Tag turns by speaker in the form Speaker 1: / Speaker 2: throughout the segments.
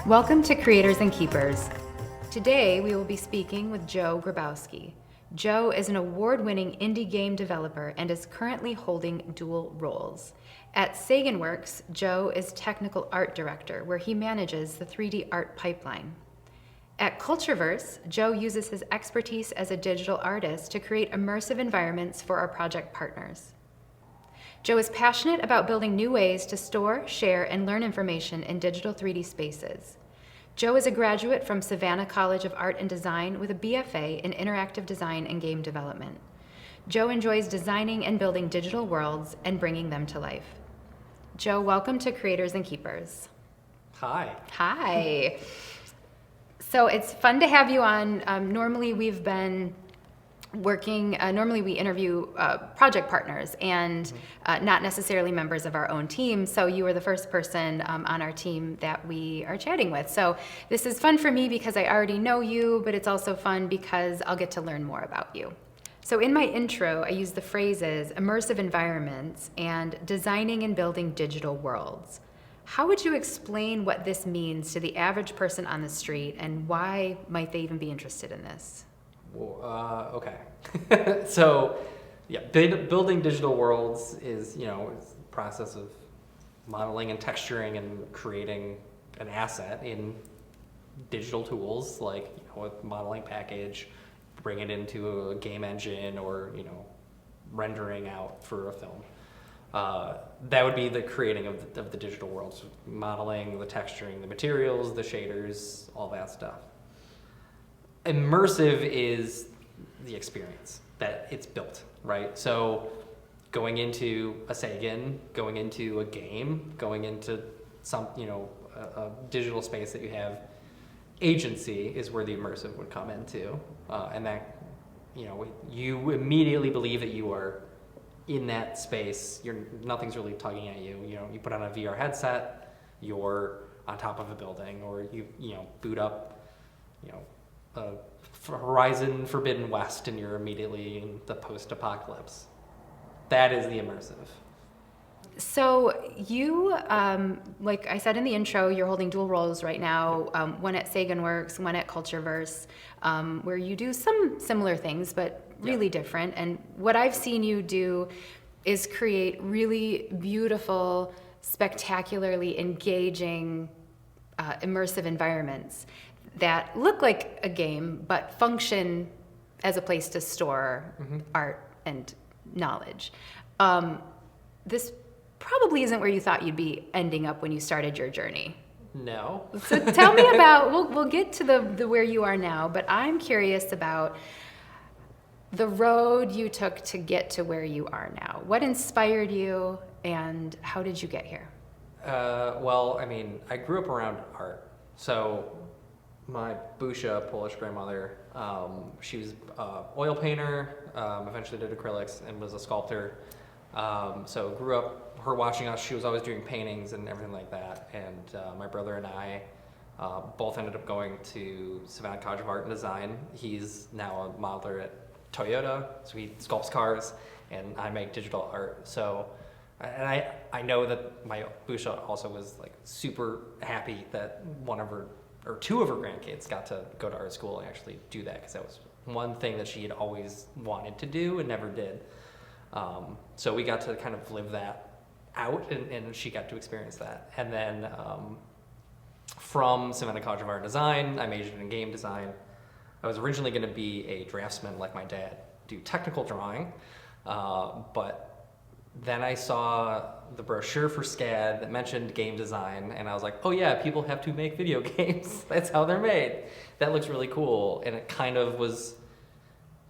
Speaker 1: Welcome to Creators and Keepers. Today we will be speaking with Joe Grabowski. Joe is an award-winning indie game developer and is currently holding dual roles. At SaganWorks, Joe is technical art director, where he manages the 3D art pipeline. At Cultureverse, Joe uses his expertise as a digital artist to create immersive environments for our project partners. Joe is passionate about building new ways to store, share, and learn information in digital 3D spaces. Joe is a graduate from Savannah College of Art and Design with a BFA in interactive design and game development. Joe enjoys designing and building digital worlds and bringing them to life. Joe, welcome to Creators and Keepers.
Speaker 2: Hi.
Speaker 1: Hi. So it's fun to have you on. Normally we've been working, normally we interview project partners and not necessarily members of our own team. So you were the first person on our team that we are chatting with. So this is fun for me because I already know you, but it's also fun because I'll get to learn more about you. So in my intro, I use the phrases immersive environments and designing and building digital worlds. How would you explain what this means to the average person on the street, and why might they even be interested in this?
Speaker 2: Well, okay. So, yeah, building digital worlds is, it's the process of modeling and texturing and creating an asset in digital tools like, a modeling package, bring it into a game engine or, rendering out for a film. That would be the creating of the digital worlds, modeling, the texturing, the materials, the shaders, all that stuff. Immersive is the experience that it's built, right? So going into a Sagan, going into a game, going into some, a digital space that you have agency is where the immersive would come into. And that, you immediately believe that you are in that space. Nothing's really tugging at you. You put on a VR headset, you're on top of a building, or you boot up, Horizon Forbidden West, and you're immediately in the post-apocalypse. That is the immersive.
Speaker 1: So you, like I said in the intro, you're holding dual roles right now, one at SaganWorks, one at Cultureverse, where you do some similar things, but really different. And what I've seen you do is create really beautiful, spectacularly engaging, immersive environments that look like a game, but function as a place to store art and knowledge. This probably isn't where you thought you'd be ending up when you started your journey.
Speaker 2: No.
Speaker 1: So tell me about, we'll get to the where you are now, but I'm curious about the road you took to get to where you are now. What inspired you, and how did you get here?
Speaker 2: I grew up around art. So my Busha, Polish grandmother, she was an oil painter, eventually did acrylics, and was a sculptor. So grew up, her watching us, she was always doing paintings and everything like that. And my brother and I both ended up going to Savannah College of Art and Design. He's now a modeler at Toyota, so he sculpts cars, and I make digital art. So, and I know that my Busha also was like super happy that two of her grandkids got to go to art school and actually do that, because that was one thing that she had always wanted to do and never did. So we got to kind of live that out, and she got to experience that. And then from Savannah College of Art and Design, I majored in game design. I was originally going to be a draftsman like my dad, do technical drawing, but then I saw the brochure for SCAD that mentioned game design, and I was like, oh yeah, people have to make video games. That's how they're made. That looks really cool. And it kind of was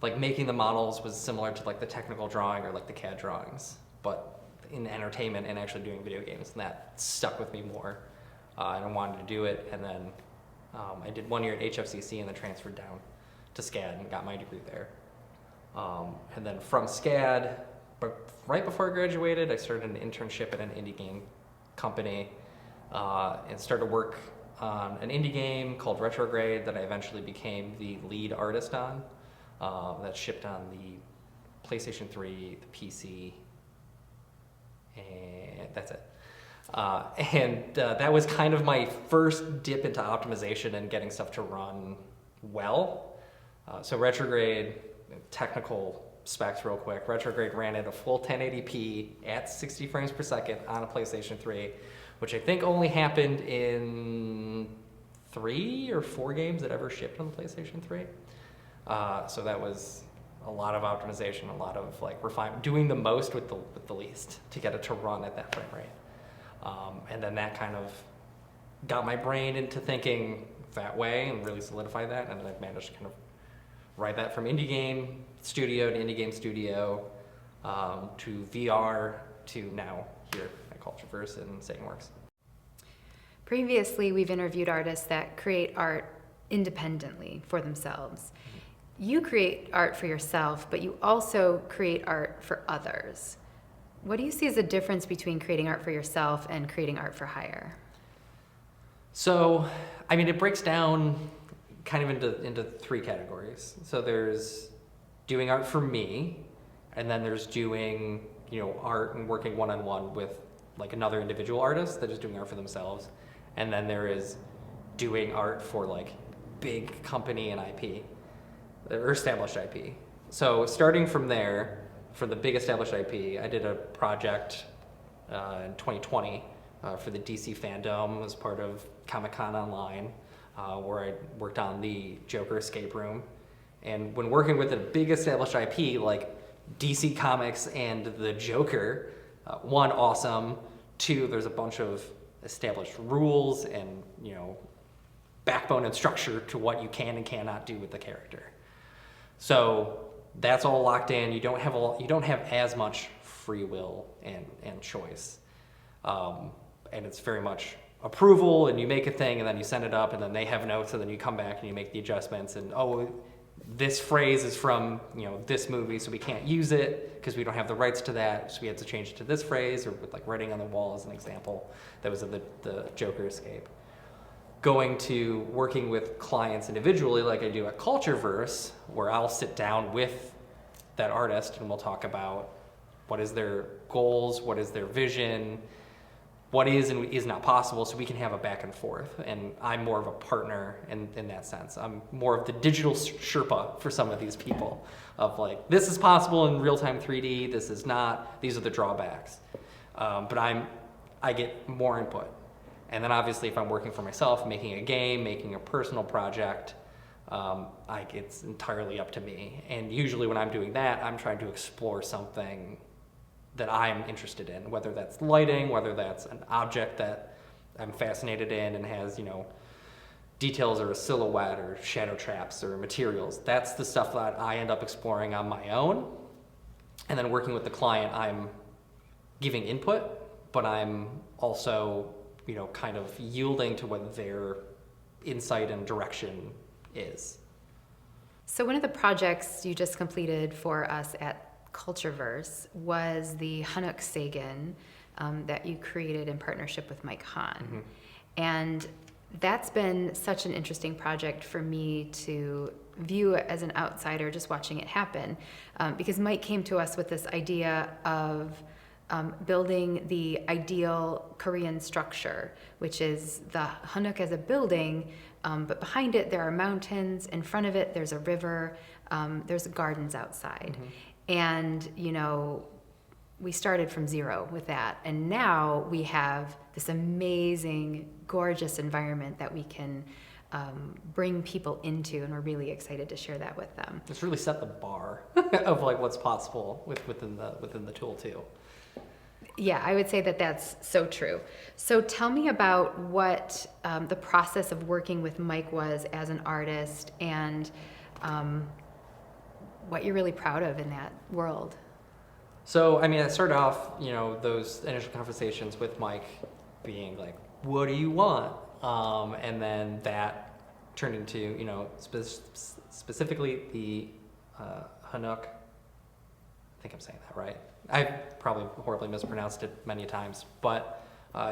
Speaker 2: like making the models was similar to like the technical drawing or like the CAD drawings, but in entertainment and actually doing video games. And that stuck with me more, and I wanted to do it. And then I did 1 year at HFCC and then transferred down to SCAD and got my degree there. And then from SCAD, but right before I graduated, I started an internship at an indie game company, and started work on an indie game called Retrograde that I eventually became the lead artist on. That shipped on the PlayStation 3, the PC, and that's it. That was kind of my first dip into optimization and getting stuff to run well. So Retrograde, technical specs real quick. Retrograde ran at a full 1080p at 60 frames per second on a PlayStation 3, which I think only happened in 3 or 4 games that ever shipped on the PlayStation 3. So that was a lot of optimization, a lot of like refinement, doing the most with the least to get it to run at that frame rate. And then that kind of got my brain into thinking that way and really solidified that. And then I've managed to kind of ride that from indie game studio to indie game studio to VR to now here at Cultureverse and SatanWorks.
Speaker 1: Previously, we've interviewed artists that create art independently for themselves. You create art for yourself, but you also create art for others. What do you see as the difference between creating art for yourself and creating art for hire?
Speaker 2: So, I mean, it breaks down kind of into 3 categories. So there's doing art for me, and then there's doing, art and working one-on-one with like another individual artist that is doing art for themselves. And then there is doing art for like big company and IP, or established IP. So starting from there, for the big established IP, I did a project in 2020 for the DC fandom as part of Comic-Con Online, where I worked on the Joker escape room. And when working with a big established IP like DC Comics and the Joker, 1, awesome. 2, there's a bunch of established rules and backbone and structure to what you can and cannot do with the character. So that's all locked in. You don't have as much free will and choice, and it's very much approval. And you make a thing, and then you send it up, and then they have notes, and then you come back and you make the adjustments. And this phrase is from this movie, so we can't use it because we don't have the rights to that. So we had to change it to this phrase, or with like writing on the wall as an example. That was of the Joker escape. Going to working with clients individually, like I do at Cultureverse, where I'll sit down with that artist and we'll talk about what is their goals, what is their vision, what is and is not possible, so we can have a back and forth. And I'm more of a partner in that sense. I'm more of the digital Sherpa for some of these people, of like, this is possible in real-time 3D, this is not, these are the drawbacks. But I get more input. And then obviously if I'm working for myself, making a game, making a personal project, it's entirely up to me. And usually when I'm doing that, I'm trying to explore something that I'm interested in, whether that's lighting, whether that's an object that I'm fascinated in and has, details or a silhouette or shadow traps or materials. That's the stuff that I end up exploring on my own. And then working with the client, I'm giving input, but I'm also, kind of yielding to what their insight and direction is.
Speaker 1: So one of the projects you just completed for us at Cultureverse was the Hanuk Sagan that you created in partnership with Mike Hahn. Mm-hmm. And that's been such an interesting project for me to view as an outsider just watching it happen, because Mike came to us with this idea of building the ideal Korean structure, which is the Hanuk as a building, but behind it there are mountains, in front of it there's a river, there's gardens outside. Mm-hmm. And, we started from zero with that. And now we have this amazing, gorgeous environment that we can bring people into, and we're really excited to share that with them.
Speaker 2: It's really set the bar of like what's possible within the tool too.
Speaker 1: Yeah, I would say that that's so true. So tell me about what the process of working with Mike was as an artist, and what you're really proud of in that world.
Speaker 2: So, I started off, those initial conversations with Mike being like, what do you want? And then that turned into, specifically the Hanuk. I think I'm saying that right. I've probably horribly mispronounced it many times, but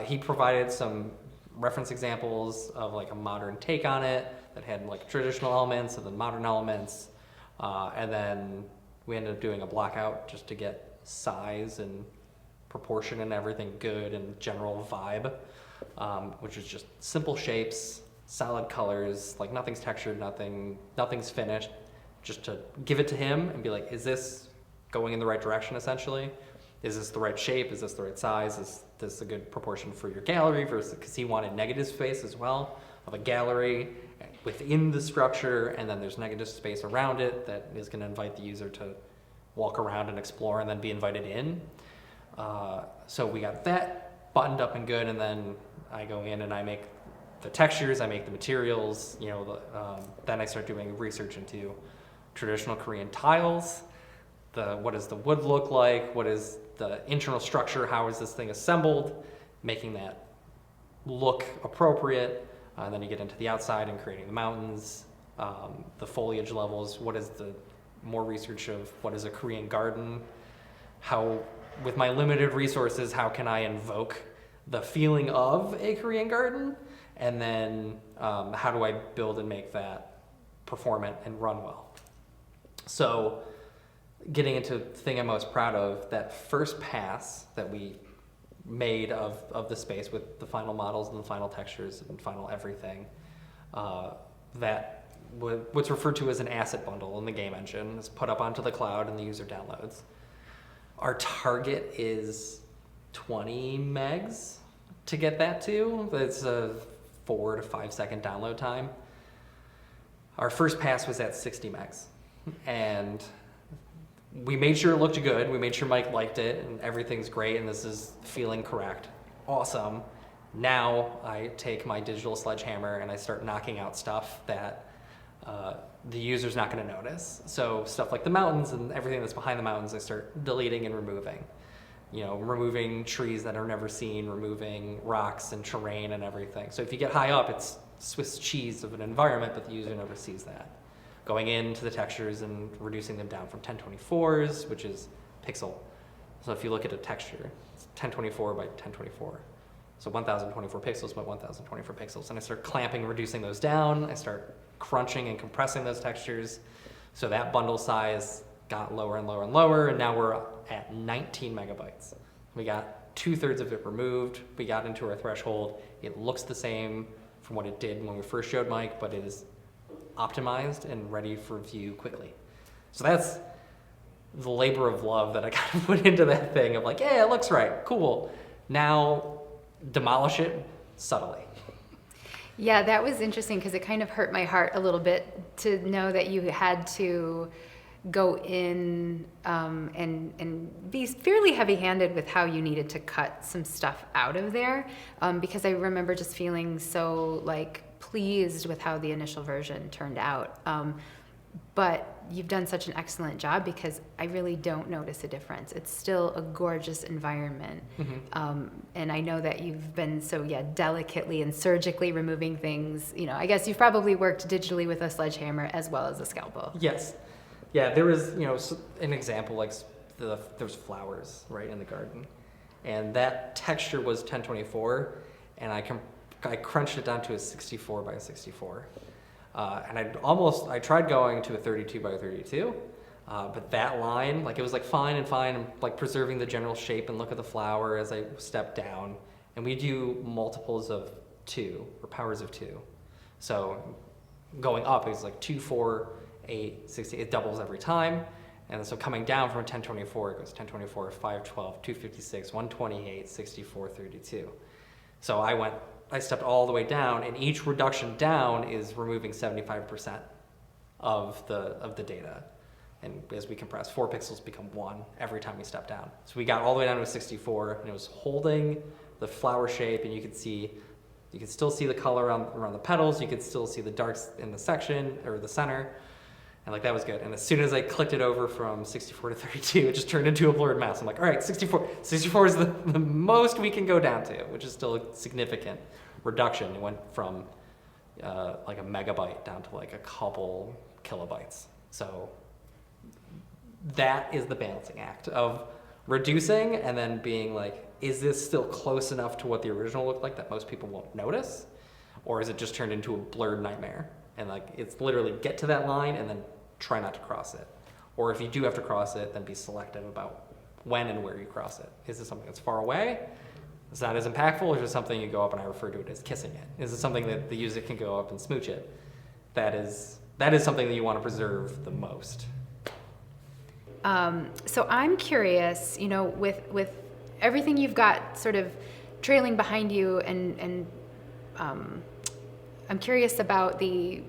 Speaker 2: he provided some reference examples of like a modern take on it that had like traditional elements and then modern elements. And then we ended up doing a blackout just to get size and proportion and everything good and general vibe, which is just simple shapes, solid colors, like nothing's textured, nothing's finished, just to give it to him and be like, is this going in the right direction essentially? Is this the right shape? Is this the right size? Is this a good proportion for your gallery? Versus, because he wanted negative space as well of a gallery within the structure, and then there's negative space around it that is going to invite the user to walk around and explore and then be invited in. So we got that buttoned up and good, and then I go in and I make the textures, I make the materials, then I start doing research into traditional Korean tiles. What does the wood look like? What is the internal structure? How is this thing assembled? Making that look appropriate. And then you get into the outside and creating the mountains, the foliage levels. What is the more research of what is a Korean garden? How, with my limited resources, how can I invoke the feeling of a Korean garden? And then how do I build and make that performant and run well? So getting into the thing I'm most proud of, that first pass that we made of the space with the final models and the final textures and final everything, what's referred to as an asset bundle in the game engine is put up onto the cloud and the user downloads. Our target is 20 megs to get that to. It's a 4 to 5 second download time. Our first pass was at 60 megs. And we made sure it looked good. We made sure Mike liked it and everything's great and this is feeling correct. Awesome. Now I take my digital sledgehammer and I start knocking out stuff that the user's not going to notice. So stuff like the mountains and everything that's behind the mountains, I start deleting and removing. Removing trees that are never seen, removing rocks and terrain and everything. So if you get high up, it's Swiss cheese of an environment, but the user never sees that. Going into the textures and reducing them down from 1024s, which is pixel. So if you look at a texture, it's 1024 by 1024. So 1024 pixels by 1024 pixels. And I start clamping, reducing those down. I start crunching and compressing those textures. So that bundle size got lower and lower and lower, and now we're at 19 megabytes. We got 2/3 of it removed. We got into our threshold. It looks the same from what it did when we first showed Mike, but it is optimized and ready for view quickly. So that's the labor of love that I kind of put into that thing of like, yeah, it looks right, cool. Now demolish it subtly.
Speaker 1: Yeah, that was interesting because it kind of hurt my heart a little bit to know that you had to go in and be fairly heavy-handed with how you needed to cut some stuff out of there, because I remember just feeling so pleased with how the initial version turned out. But you've done such an excellent job because I really don't notice a difference. It's still a gorgeous environment. Mm-hmm. And I know that you've been so delicately and surgically removing things. I guess you've probably worked digitally with a sledgehammer as well as a scalpel.
Speaker 2: Yes. Yeah, there was, an example like there's flowers right in the garden, and that texture was 1024, and I crunched it down to a 64 by 64, and I tried going to a 32 by 32, but that line, it was fine, preserving the general shape and look of the flower as I stepped down, and we do multiples of 2 or powers of 2, so going up it was 2, 4. 8, 60, it doubles every time. And so coming down from 1024, it goes 1024, 512, 256, 128, 64, 32. So I stepped all the way down, and each reduction down is removing 75% of the data. And as we compress, 4 pixels become 1 every time we step down. So we got all the way down to a 64, and it was holding the flower shape, and you could still see the color around the petals, you could still see the darks in the section, or the center. And that was good. And as soon as I clicked it over from 64 to 32, it just turned into a blurred mess. I'm like, all right, 64 is the most we can go down to, which is still a significant reduction. It went from a megabyte down to a couple kilobytes. So that is the balancing act of reducing and then being is this still close enough to what the original looked like that most people won't notice? Or is it just turned into a blurred nightmare? And it's literally get to that line and then try not to cross it. Or if you do have to cross it, then be selective about when and where you cross it. Is it something that's far away? It's not as impactful, or is it something you go up and I refer to it as kissing it? Is it something that the user can go up and smooch it? That is something that you want to preserve the most.
Speaker 1: So I'm curious, with everything you've got sort of trailing behind you, and I'm curious about the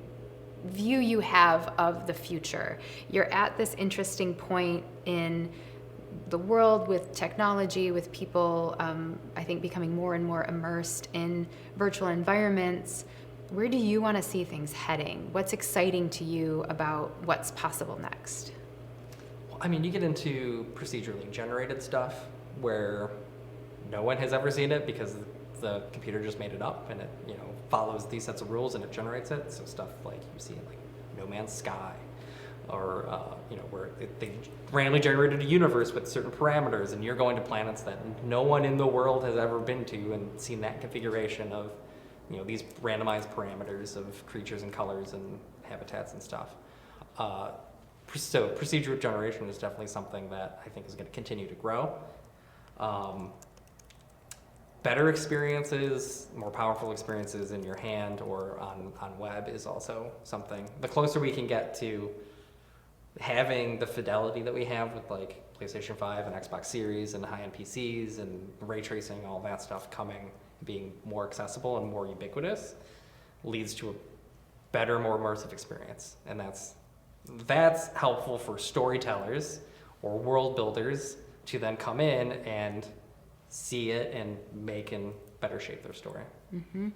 Speaker 1: view you have of the future. You're at this interesting point in the world with technology, with people, I think, becoming more and more immersed in virtual environments. Where do you want to see things heading? What's exciting to you about what's possible next?
Speaker 2: I mean, you get into procedurally generated stuff where no one has ever seen it because the computer just made it up, and it follows these sets of rules and it generates it. So stuff like you see in like No Man's Sky, or where they randomly generated a universe with certain parameters, and you're going to planets that no one in the world has ever been to and seen that configuration of these randomized parameters of creatures and colors and habitats and stuff. So procedural generation is definitely something that I think is going to continue to grow. Better experiences, more powerful experiences in your hand or on web is also something. The closer we can get to having the fidelity that we have with like PlayStation 5 and Xbox Series and high-end PCs and ray tracing, all that stuff coming, being more accessible and more ubiquitous, leads to a better, more immersive experience. And that's helpful for storytellers or world builders to then come in and see it and make and better shape their story.
Speaker 1: Mm-hmm.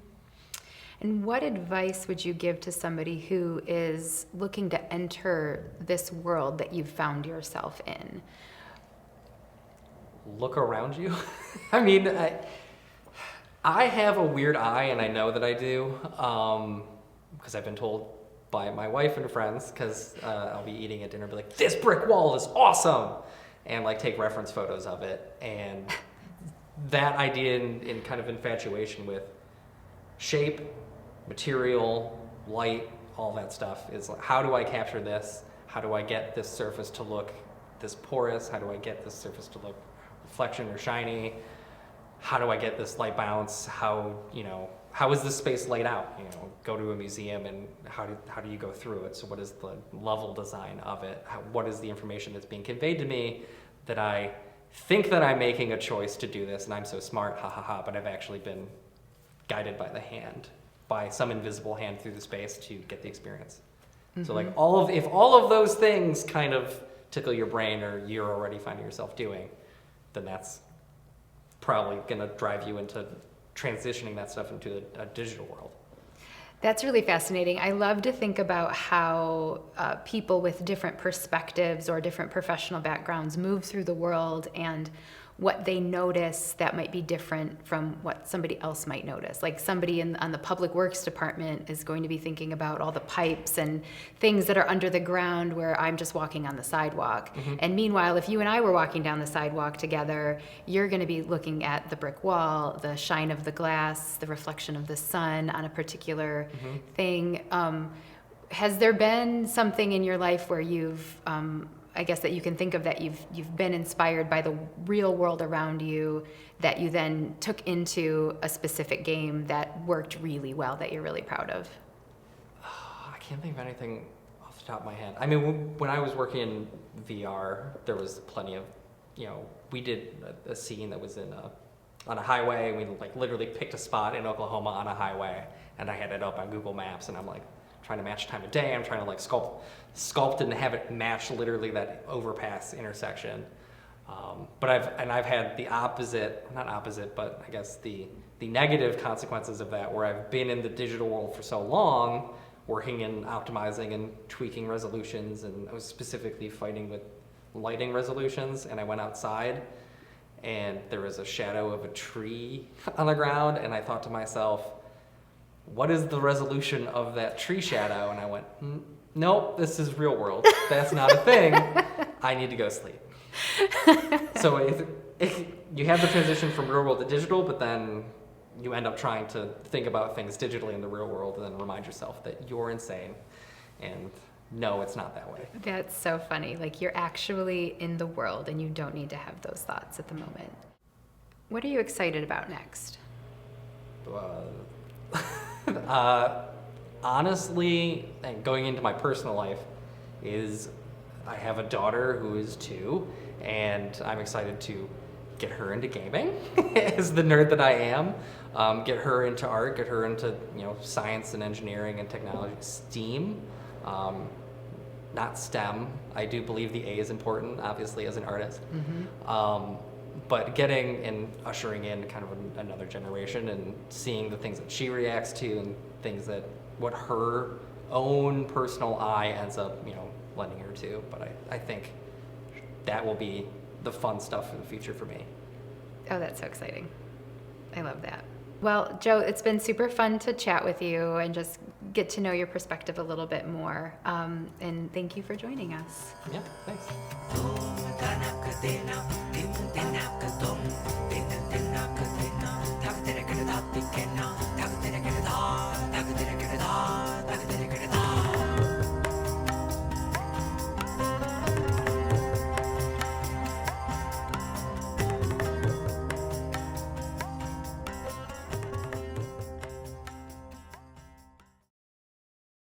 Speaker 1: And what advice would you give to somebody who is looking to enter this world that you've found yourself in?
Speaker 2: Look around you. I mean, I have a weird eye, and I know that I do, because I've been told by my wife and friends, because I'll be eating at dinner, be like, this brick wall is awesome, and like take reference photos of it. And that idea in kind of infatuation with shape, material, light, all that stuff is like, how do I capture this? How do I get this surface to look this porous? How do I get this surface to look reflection or shiny? How do I get this light bounce? How is this space laid out? Go to a museum and how do you go through it? So what is the level design of it? What is the information that's being conveyed to me that I think that I'm making a choice to do this and I'm so smart, but I've actually been guided by the hand, by some invisible hand through the space to get the experience. Mm-hmm. So like if all of those things kind of tickle your brain or you're already finding yourself doing, then that's probably going to drive you into transitioning that stuff into a digital world.
Speaker 1: That's really fascinating. I love to think about how people with different perspectives or different professional backgrounds move through the world and what they notice that might be different from what somebody else might notice. Like somebody on the public works department is going to be thinking about all the pipes and things that are under the ground where I'm just walking on the sidewalk. Mm-hmm. And meanwhile, if you and I were walking down the sidewalk together, you're going to be looking at the brick wall, the shine of the glass, the reflection of the sun on a particular mm-hmm. thing. Has there been something in your life where you've I guess that you can think of that you've been inspired by the real world around you that you then took into a specific game that worked really well that you're really proud of?
Speaker 2: I can't think of anything off the top of my head. I mean, when I was working in VR, there was plenty of, we did a scene that was on a highway. We like literally picked a spot in Oklahoma on a highway, and I had it up on Google Maps, and I'm like, trying to match time of day. I'm trying to like sculpt and have it match literally that overpass intersection. But I've had the opposite, not opposite, but I guess the negative consequences of that, where I've been in the digital world for so long, working and optimizing and tweaking resolutions, and I was specifically fighting with lighting resolutions, and I went outside and there was a shadow of a tree on the ground, and I thought to myself, what is the resolution of that tree shadow? And I went, nope, this is real world. That's not a thing. I need to go sleep. So if you have the transition from real world to digital, but then you end up trying to think about things digitally in the real world and then remind yourself that you're insane and no, it's not that way.
Speaker 1: That's so funny. Like you're actually in the world and you don't need to have those thoughts at the moment. What are you excited about next?
Speaker 2: Honestly, and going into my personal life, is I have a daughter who is 2, and I'm excited to get her into gaming as the nerd that I am. Get her into art, get her into science and engineering and technology, STEAM, not STEM. I do believe the A is important, obviously, as an artist. But getting and ushering in kind of another generation and seeing the things that she reacts to and things that what her own personal eye ends up, lending her to. But I think that will be the fun stuff in the future for me.
Speaker 1: Oh, that's so exciting. I love that. Well, Joe, it's been super fun to chat with you and just get to know your perspective a little bit more. And thank you for joining us.
Speaker 2: Yeah, thanks.